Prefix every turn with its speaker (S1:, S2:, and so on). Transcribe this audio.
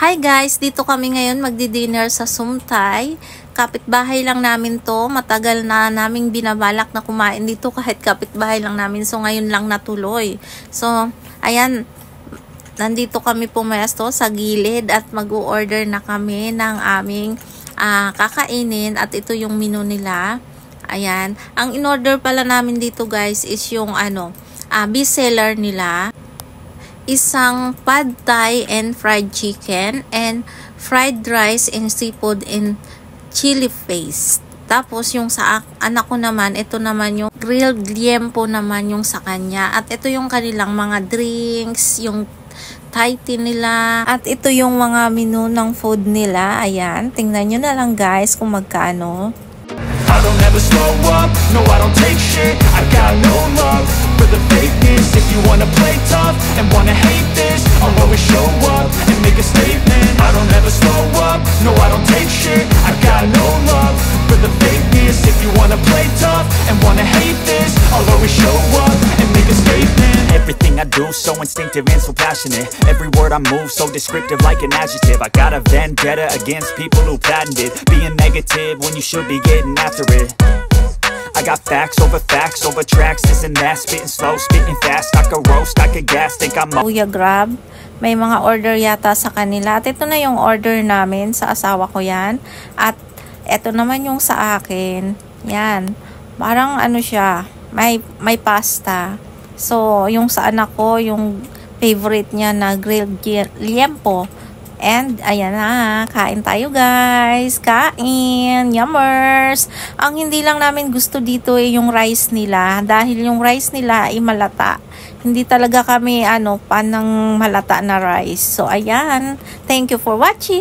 S1: Hi guys, dito kami ngayon magdi-dinner sa Sumtay. Kapitbahay lang namin to. Matagal na naming binabalak na kumain dito kahit kapitbahay lang namin. So ngayon lang natuloy. So ayan, nandito kami pumesto sa gilid at mag-order na kami ng aming kakainin. At ito yung menu nila. Ayan, ang in-order pala namin dito guys is yung best seller nila. Isang pad thai and fried chicken and fried rice and seafood and chili paste. Tapos yung sa anak ko naman, ito naman yung grilled liempo naman yung sa kanya. At ito yung kanilang mga drinks, yung Thai tea nila. At ito yung mga menu ng food nila. Ayan, tingnan nyo na lang guys kung magkano.
S2: I don't ever slow up, no I don't take shit. I got no love for the fakeness. If you wanna play tough and wanna hate this, I'll always show up and make a statement. I don't ever slow up, no I don't take shit. I got no love for the fakeness. If you wanna play tough and wanna hate this, I'll always show up and make a statement. Everything I do so instinctive and so passionate. Every word I move so descriptive like an adjective. I got a vendetta against people who patented being negative when you should be getting after it. I got facts over tracks, this and that. Spitting slow, spitting fast. I could roast, I could gas, think I'm
S1: Kuya Grab, may mga order yata sa kanila. At ito na yung order namin sa asawa ko yan. At ito naman yung sa akin. Yan. Parang siya, may pasta. So, yung sa anak ko, yung favorite niya na grilled liempo. And, ayan na, kain tayo guys. Kain, yummers. Ang hindi lang namin gusto dito yung rice nila. Dahil yung rice nila ay malata. Hindi talaga kami, pan ng malata na rice. So, ayan. Thank you for watching.